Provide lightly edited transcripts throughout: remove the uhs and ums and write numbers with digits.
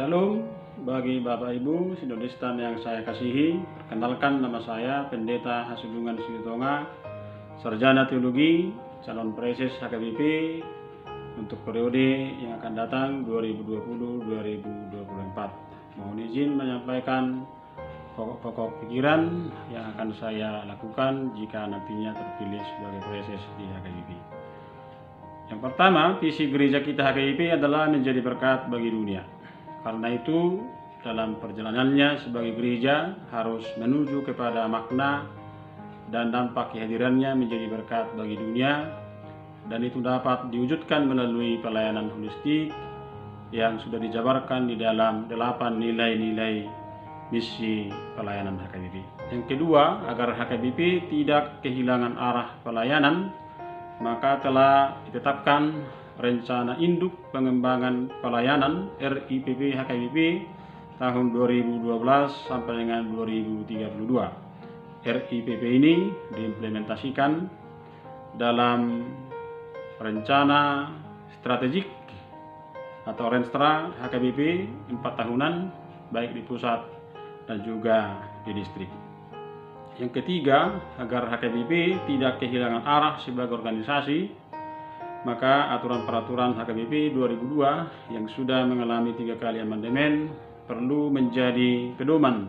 Shalom bagi Bapak Ibu Sinodistan yang saya kasihi. Perkenalkan, nama saya Pendeta Hasudungan Sigitonga, Sarjana Teologi, calon Preses HKBP untuk periode yang akan datang 2020-2024. Mohon izin menyampaikan pokok-pokok pikiran yang akan saya lakukan jika nantinya terpilih sebagai Preses di HKBP. Yang pertama, visi gereja kita HKBP adalah menjadi berkat bagi dunia. Karena itu, dalam perjalanannya sebagai gereja harus menuju kepada makna dan dampak kehadirannya menjadi berkat bagi dunia, dan itu dapat diwujudkan melalui pelayanan holistik yang sudah dijabarkan di dalam 8 nilai-nilai misi pelayanan HKBP. Yang kedua, agar HKBP tidak kehilangan arah pelayanan, maka telah ditetapkan Rencana Induk Pengembangan Pelayanan RIPP HKBP tahun 2012 sampai dengan 2032. RIPP ini diimplementasikan dalam rencana strategik atau Renstra HKBP 4 tahunan, baik di pusat dan juga di distrik. Yang ketiga, agar HKBP tidak kehilangan arah sebagai organisasi, maka aturan-peraturan HKBP 2002 yang sudah mengalami 3 kali amandemen perlu menjadi pedoman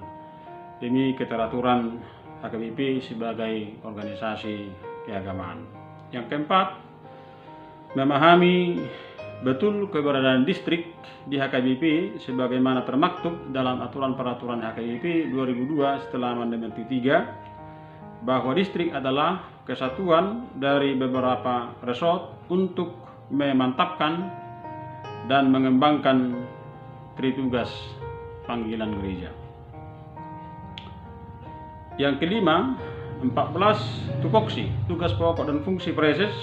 demi keteraturan HKBP sebagai organisasi keagamaan. Yang keempat, memahami betul keberadaan distrik di HKBP sebagaimana termaktub dalam aturan-peraturan HKBP 2002 setelah amandemen ketiga, bahwa distrik adalah kesatuan dari beberapa resort untuk memantapkan dan mengembangkan tritugas panggilan gereja. Yang kelima, 14 tupoksi, tugas pokok dan fungsi preses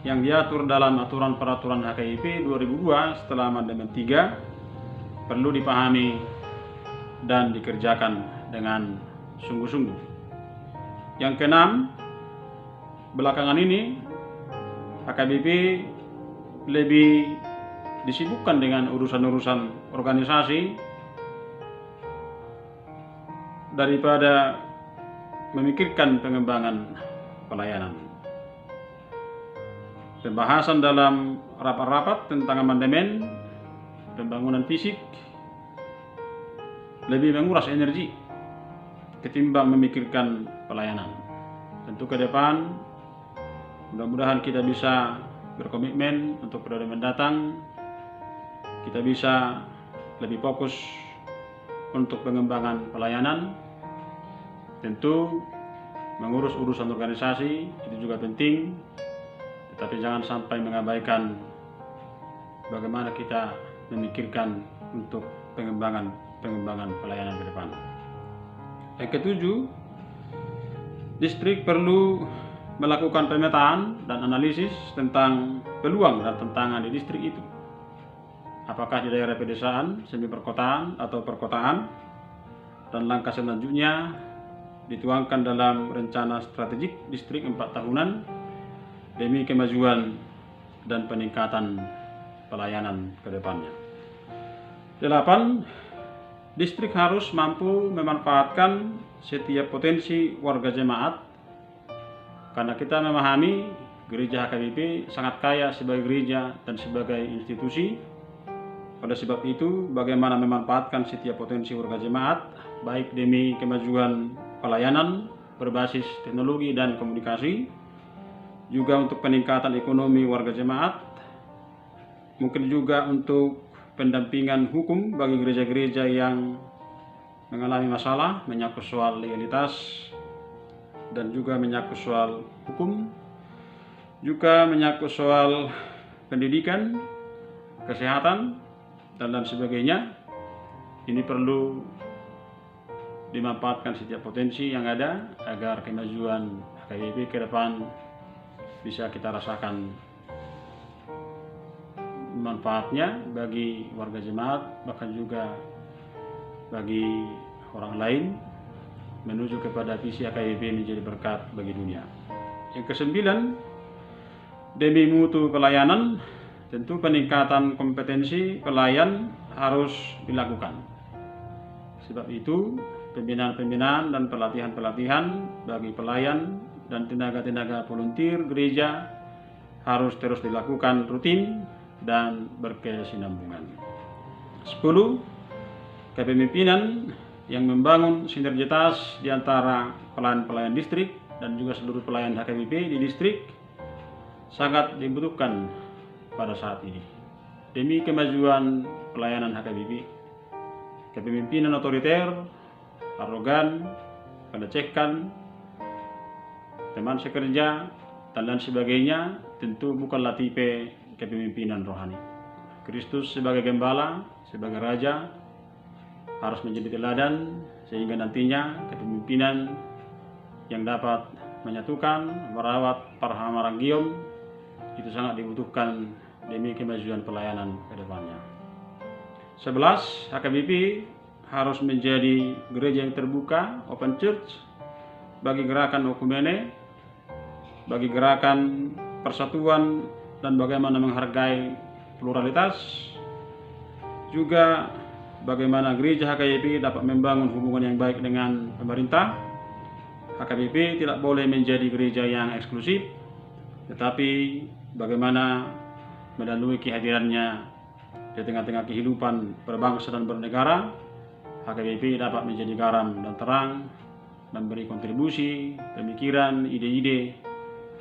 yang diatur dalam aturan-peraturan HKBP 2002 setelah amandemen 3 perlu dipahami dan dikerjakan dengan sungguh-sungguh. Yang keenam, belakangan ini HKBP lebih disibukkan dengan urusan-urusan organisasi daripada memikirkan pengembangan pelayanan. Pembahasan dalam rapat-rapat tentang amandemen pembangunan fisik lebih menguras energi ketimbang memikirkan pelayanan. Tentu ke depan mudah-mudahan kita bisa berkomitmen untuk periode mendatang, kita bisa lebih fokus untuk pengembangan pelayanan. Tentu mengurus urusan organisasi itu juga penting, tetapi jangan sampai mengabaikan bagaimana kita memikirkan untuk pengembangan pelayanan ke depan. Yang ketujuh, distrik perlu melakukan pemetaan dan analisis tentang peluang dan tantangan di distrik itu. Apakah di daerah pedesaan, semi perkotaan atau perkotaan, dan langkah selanjutnya dituangkan dalam rencana strategik distrik 4 tahunan demi kemajuan dan peningkatan pelayanan ke depannya. 8. Distrik harus mampu memanfaatkan setiap potensi warga jemaat, karena kita memahami gereja HKBP sangat kaya sebagai gereja dan sebagai institusi. Pada sebab itu, bagaimana memanfaatkan setiap potensi warga jemaat, baik demi kemajuan pelayanan berbasis teknologi dan komunikasi, juga untuk peningkatan ekonomi warga jemaat, mungkin juga untuk pendampingan hukum bagi gereja-gereja yang mengalami masalah menyangkut soal legalitas dan juga menyangkut soal hukum, juga menyangkut soal pendidikan, kesehatan, dan lain sebagainya. Ini perlu dimanfaatkan setiap potensi yang ada agar kemajuan HKBP ke depan bisa kita rasakan manfaatnya bagi warga jemaat, bahkan juga bagi orang lain, menuju kepada visi HKBP menjadi berkat bagi dunia. Yang kesembilan, demi mutu pelayanan tentu peningkatan kompetensi pelayan harus dilakukan. Sebab itu, pembinaan-pembinaan dan pelatihan-pelatihan bagi pelayan dan tenaga-tenaga volunteer gereja harus terus dilakukan rutin dan berkesinambungan. 10. Kepemimpinan yang membangun sinergitas di antara pelayan-pelayan distrik dan juga seluruh pelayan HKBP di distrik sangat dibutuhkan pada saat ini. Demi kemajuan pelayanan HKBP, kepemimpinan otoriter, arogan, melecehkan teman sekerja, dan lain sebagainya tentu bukanlah tipe kepemimpinan rohani. Kristus sebagai gembala, sebagai raja, harus menjadi teladan sehingga nantinya kepemimpinan yang dapat menyatukan, merawat para hamaragium itu sangat dibutuhkan demi kemajuan pelayanan ke depannya. 11. HKBP harus menjadi gereja yang terbuka, open church, bagi gerakan okumene, bagi gerakan persatuan dan bagaimana menghargai pluralitas, juga bagaimana gereja HKBP dapat membangun hubungan yang baik dengan pemerintah. HKBP tidak boleh menjadi gereja yang eksklusif, tetapi bagaimana melalui kehadirannya di tengah-tengah kehidupan berbangsa dan bernegara, HKBP dapat menjadi garam dan terang, memberi kontribusi, pemikiran, ide-ide,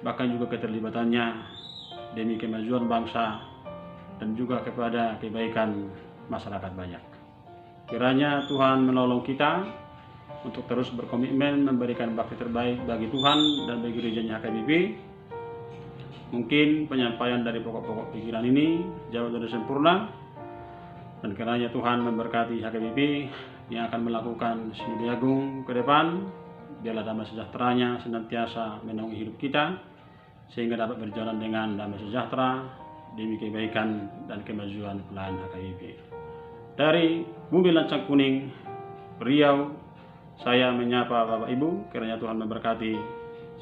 bahkan juga keterlibatannya demi kemajuan bangsa dan juga kepada kebaikan masyarakat banyak. Kiranya Tuhan menolong kita untuk terus berkomitmen memberikan bakti terbaik bagi Tuhan dan bagi gerejanya HKBP. Mungkin penyampaian dari pokok-pokok pikiran ini jauh dari sempurna, dan kiranya Tuhan memberkati HKBP yang akan melakukan sinode agung ke depan. Biarlah damai sejahteranya senantiasa menaungi hidup kita, sehingga dapat berjalan dengan damai sejahtera demi kebaikan dan kemajuan pelayan HKBP. Dari Bumi Lancang Kuning, Riau, saya menyapa Bapak Ibu, kiranya Tuhan memberkati.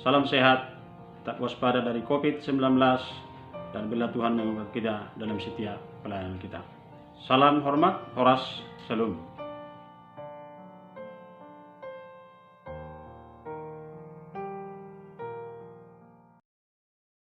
Salam sehat, tak waspada dari COVID-19, dan bila Tuhan memberkati kita dalam setiap pelayanan kita. Salam hormat, Horas, Shalom.